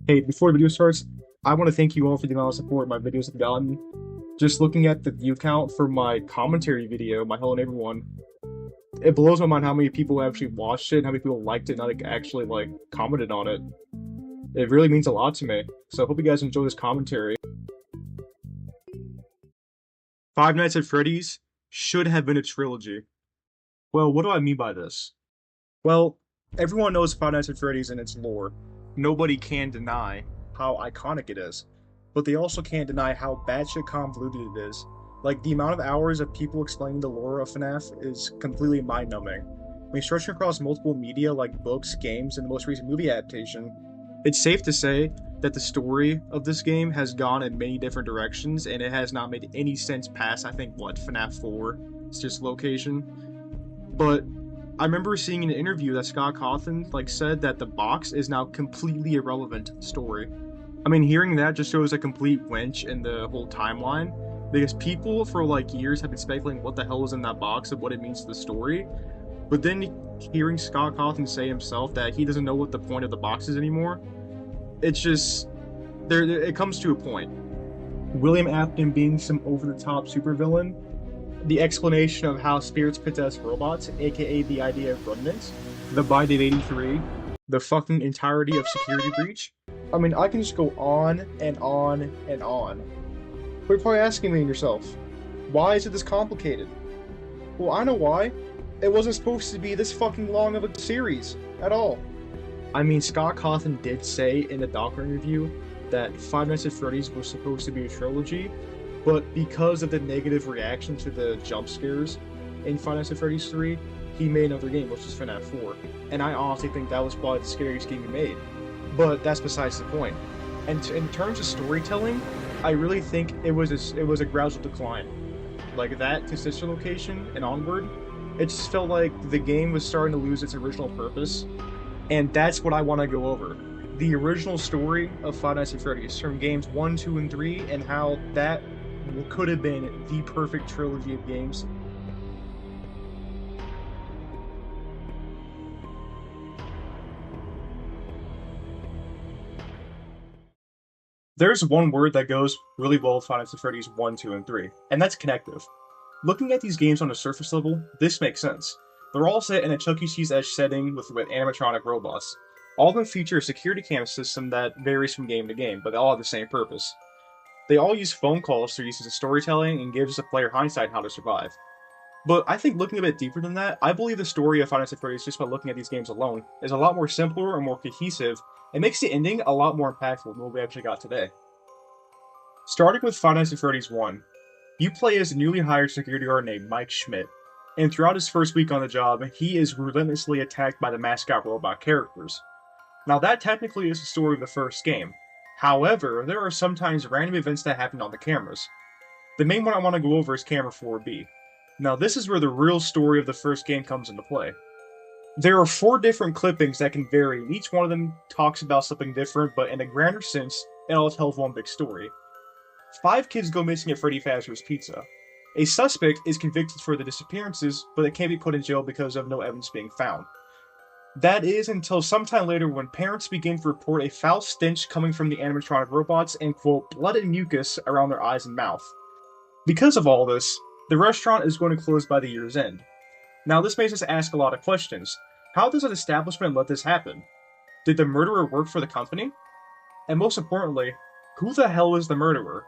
Hey, before the video starts, I want to thank you all for the amount of support my videos have gotten. Just looking at the view count for my commentary video, my Hello Neighbor one, it blows my mind how many people actually watched it, and how many people liked it, and not actually commented on it. It really means a lot to me. So I hope you guys enjoy this commentary. Five Nights at Freddy's should have been a trilogy. Well, what do I mean by this? Well, everyone knows Five Nights at Freddy's and its lore. Nobody can deny how iconic it is. But they also can't deny how batshit convoluted it is. Like, the amount of hours of people explaining the lore of FnaF is completely mind-numbing. When stretching across multiple media like books, games, and the most recent movie adaptation, it's safe to say that the story of this game has gone in many different directions, and it has not made any sense past, I think, FNAF 4? It's just location. But I remember seeing in an interview that Scott Cawthon said that the box is now completely irrelevant to the story. I mean, hearing that just shows a complete winch in the whole timeline, because people for years have been speculating what the hell is in that box and what it means to the story. But then hearing Scott Cawthon say himself that he doesn't know what the point of the box is anymore, it's just it comes to a point. William Afton being some over-the-top supervillain, the explanation of how spirits possess robots, aka the idea of remnants, the Binding of 83, the fucking entirety of Security Breach. I mean, I can just go on and on and on. But you're probably asking me yourself, why is it this complicated? Well, I know why. It wasn't supposed to be this fucking long of a series at all. I mean, Scott Cawthon did say in the Docker interview that Five Nights at Freddy's was supposed to be a trilogy, but because of the negative reaction to the jump scares in Five Nights at Freddy's 3, he made another game, which is FNAF 4. And I honestly think that was probably the scariest game he made. But that's besides the point. And in terms of storytelling, I really think it was a gradual decline. Like that to Sister Location and onward, it just felt like the game was starting to lose its original purpose. And that's what I want to go over. The original story of Five Nights at Freddy's from games 1, 2, and 3, and how that could have been the perfect trilogy of games. There's one word that goes really well with Five Nights at Freddy's 1, 2, and 3, and that's connective. Looking at these games on a surface level, this makes sense. They're all set in a Chuck E. Cheese-esque setting with animatronic robots. All of them feature a security cam system that varies from game to game, but they all have the same purpose. They all use phone calls to use as storytelling and gives the player hindsight how to survive. But I think looking a bit deeper than that, I believe the story of Five Nights at Freddy's, just by looking at these games alone, is a lot more simpler and more cohesive, and makes the ending a lot more impactful than what we actually got today. Starting with Five Nights at Freddy's 1, you play as a newly hired security guard named Mike Schmidt, and throughout his first week on the job, he is relentlessly attacked by the mascot robot characters. Now that technically is the story of the first game. However, there are sometimes random events that happen on the cameras. The main one I want to go over is camera 4B. Now this is where the real story of the first game comes into play. There are 4 different clippings that can vary, and each one of them talks about something different, but in a grander sense, it all tells one big story. 5 kids go missing at Freddy Fazbear's Pizza. A suspect is convicted for the disappearances, but they can't be put in jail because of no evidence being found. That is until sometime later when parents begin to report a foul stench coming from the animatronic robots and, quote, blood and mucus around their eyes and mouth. Because of all this, the restaurant is going to close by the year's end. Now this makes us ask a lot of questions. How does an establishment let this happen? Did the murderer work for the company? And most importantly, who the hell is the murderer?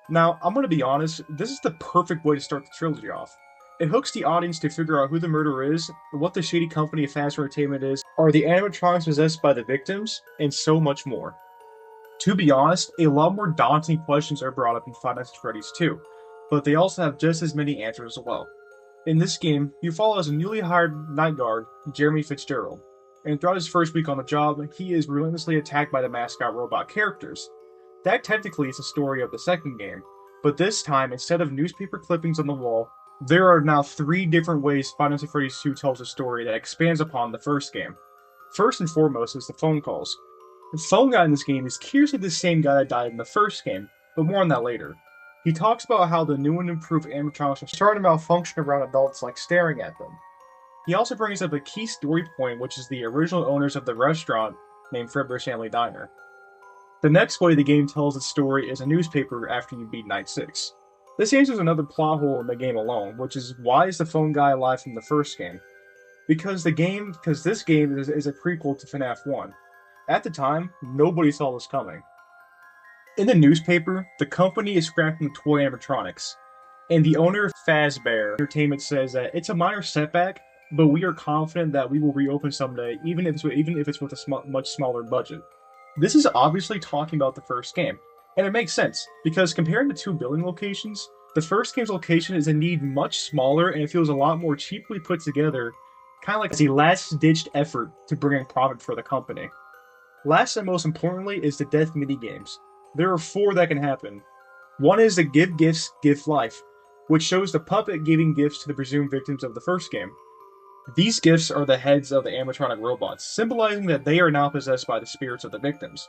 Now, I'm going to be honest, this is the perfect way to start the trilogy off. It hooks the audience to figure out who the murderer is, what the shady company of Fazbear Entertainment is, are the animatronics possessed by the victims, and so much more. To be honest, a lot more daunting questions are brought up in Five Nights at Freddy's 2, but they also have just as many answers as well. In this game, you follow as a newly hired night guard, Jeremy Fitzgerald, and throughout his first week on the job, he is relentlessly attacked by the mascot robot characters. That technically is the story of the second game, but this time, instead of newspaper clippings on the wall, there are now 3 different ways Five Nights at Freddy's 2 tells a story that expands upon the first game. First and foremost is the phone calls. The phone guy in this game is curiously the same guy that died in the first game, but more on that later. He talks about how the new and improved animatronics are starting to malfunction around adults staring at them. He also brings up a key story point, which is the original owners of the restaurant named Fredbear's Family Diner. The next way the game tells its story is a newspaper after you beat Night 6. This answers another plot hole in the game alone, which is why is the phone guy alive from the first game? Because this game is a prequel to FNAF 1. At the time, nobody saw this coming. In the newspaper, the company is scrapping toy animatronics, and the owner of Fazbear Entertainment says that it's a minor setback, but we are confident that we will reopen someday, even if it's with a much smaller budget. This is obviously talking about the first game, and it makes sense, because comparing the two building locations, the first game's location is indeed much smaller and it feels a lot more cheaply put together, kind of like a last-ditched effort to bring in profit for the company. Last and most importantly is the death minigames. There are 4 that can happen. One is the Give Gifts, Give Life, which shows the puppet giving gifts to the presumed victims of the first game. These gifts are the heads of the animatronic robots, symbolizing that they are now possessed by the spirits of the victims.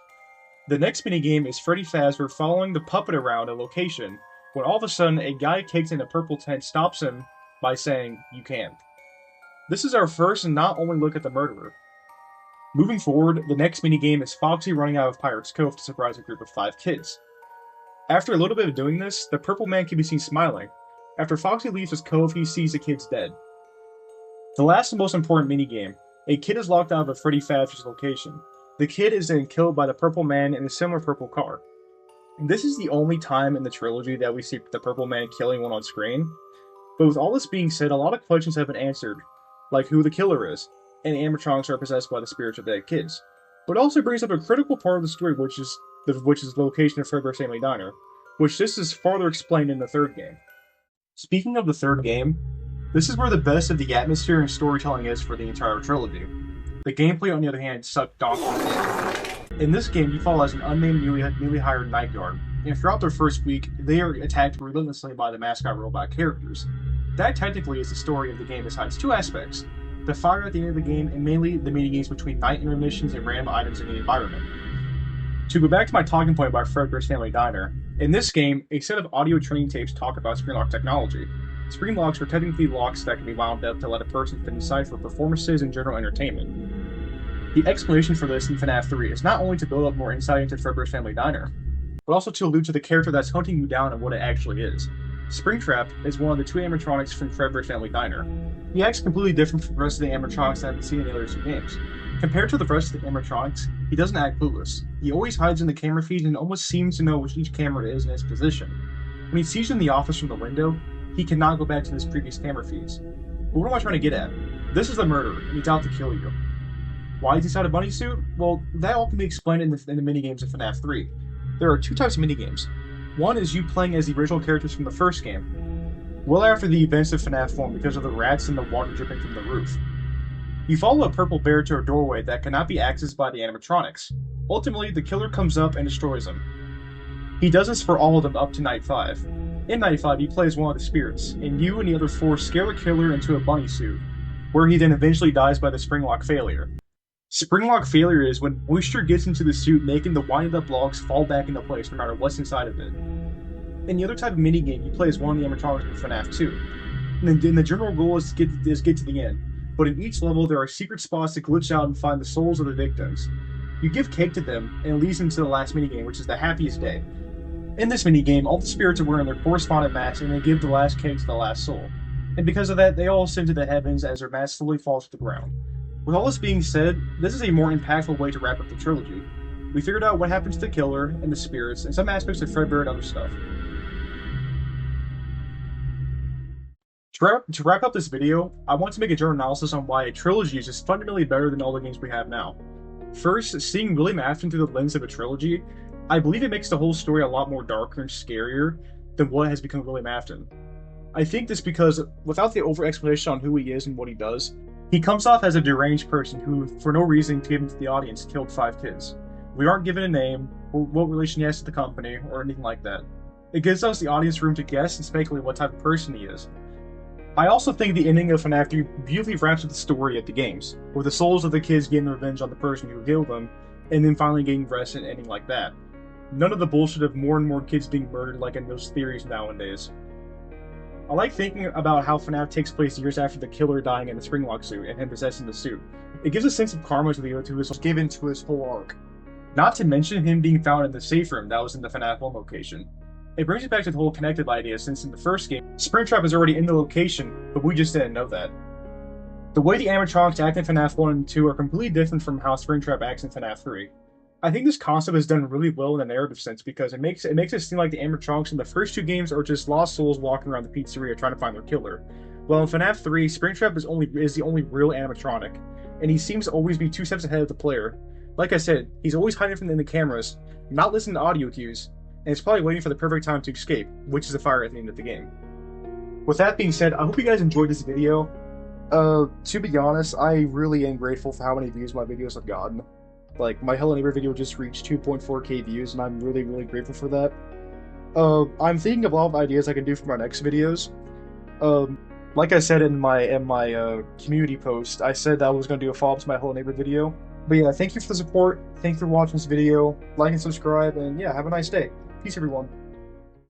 The next minigame is Freddy Fazbear following the puppet around a location, when all of a sudden a guy caked in a purple tent stops him by saying, "You can't." This is our first and not only look at the murderer. Moving forward, the next minigame is Foxy running out of Pirate's Cove to surprise a group of 5 kids. After a little bit of doing this, the purple man can be seen smiling. After Foxy leaves his cove, he sees the kids dead. The last and most important minigame, a kid is locked out of a Freddy Fazbear's location. The kid is then killed by the purple man in a similar purple car. And this is the only time in the trilogy that we see the purple man killing one on screen. But with all this being said, a lot of questions have been answered, like who the killer is, and animatronics are possessed by the spirits of dead kids. But it also brings up a critical part of the story, which is the location of Fredbear's Family Diner, which this is further explained in the third game. Speaking of the third game, this is where the best of the atmosphere and storytelling is for the entire trilogy. The gameplay, on the other hand, sucked donkey. In this game, you follow as an unnamed newly hired night guard, and throughout their first week, they are attacked relentlessly by the mascot robot characters. That technically is the story of the game besides 2 aspects: the fire at the end of the game, and mainly the minigames between night intermissions and random items in the environment. To go back to my talking point about Fredbear's Family Diner, in this game, a set of audio training tapes talk about screen lock technology. Screen locks are technically locks that can be wound up to let a person fit inside for performances and general entertainment. The explanation for this in FNAF 3 is not only to build up more insight into Fredbear's Family Diner, but also to allude to the character that's hunting you down and what it actually is. Springtrap is one of the 2 animatronics from Fredbear's Family Diner. He acts completely different from the rest of the animatronics that I haven't seen in the other 2 games. Compared to the rest of the animatronics, he doesn't act clueless. He always hides in the camera feed and almost seems to know which each camera is in its position. When he sees you in the office from the window, he cannot go back to his previous camera feeds. But what am I trying to get at? This is the murderer, and he's out to kill you. Why is he inside a bunny suit? Well, that all can be explained in the minigames of FNAF 3. There are 2 types of minigames. One is you playing as the original characters from the first game, well after the events of FNAF 1 because of the rats and the water dripping from the roof. You follow a purple bear to a doorway that cannot be accessed by the animatronics. Ultimately, the killer comes up and destroys them. He does this for all of them up to Night 5. In Night 5, you play as one of the spirits, and you and the other 4 scare the killer into a bunny suit, where he then eventually dies by the springlock failure. Springlock failure is when moisture gets into the suit, making the winded up logs fall back into place no matter what's inside of it. In the other type of minigame, you play as one of the animatronics in FNAF 2. And the general goal is to get to the end, but in each level there are secret spots to glitch out and find the souls of the victims. You give cake to them, and it leads them to the last minigame, which is the happiest day. In this minigame, all the spirits are wearing their correspondent masks, and they give the last cake to the last soul. And because of that, they all ascend to the heavens as their masks slowly fall to the ground. With all this being said, this is a more impactful way to wrap up the trilogy. We figured out what happens to the killer, and the spirits, and some aspects of Fredbear and other stuff. To wrap up this video, I want to make a general analysis on why a trilogy is just fundamentally better than all the games we have now. First, seeing William Afton through the lens of a trilogy, I believe it makes the whole story a lot more darker and scarier than what has become William Afton. I think this because, without the over-explanation on who he is and what he does, he comes off as a deranged person who, for no reason given to the audience, killed 5 kids. We aren't given a name, or what relation he has to the company, or anything like that. It gives us the audience room to guess and speculate what type of person he is. I also think the ending of FNAF 3 beautifully wraps up the story of the games, with the souls of the kids getting revenge on the person who killed them, and then finally getting rest and ending like that. None of the bullshit of more and more kids being murdered like in those theories nowadays. I like thinking about how FNAF takes place years after the killer dying in the springlock suit and him possessing the suit. It gives a sense of karma to his whole arc. Not to mention him being found in the safe room that was in the FNAF 1 location. It brings me back to the whole connected idea, since in the first game, Springtrap is already in the location, but we just didn't know that. The way the animatronics act in FNAF 1 and 2 are completely different from how Springtrap acts in FNAF 3. I think this concept is done really well in a narrative sense because it makes it seem like the animatronics in the first two games are just lost souls walking around the pizzeria trying to find their killer. While in FNAF 3, Springtrap is the only real animatronic, and he seems to always be 2 steps ahead of the player. Like I said, he's always hiding from the cameras, not listening to audio cues, and is probably waiting for the perfect time to escape, which is a fire at the end of the game. With that being said, I hope you guys enjoyed this video. To be honest, I really am grateful for how many views my videos have gotten. Like, my Hello Neighbor video just reached 2.4k views, and I'm really, really grateful for that. I'm thinking of a lot of ideas I can do for my next videos. Like I said in my community post, I said that I was going to do a follow-up to my Hello Neighbor video. But yeah, thank you for the support, thank you for watching this video, like and subscribe, and yeah, have a nice day. Peace, everyone.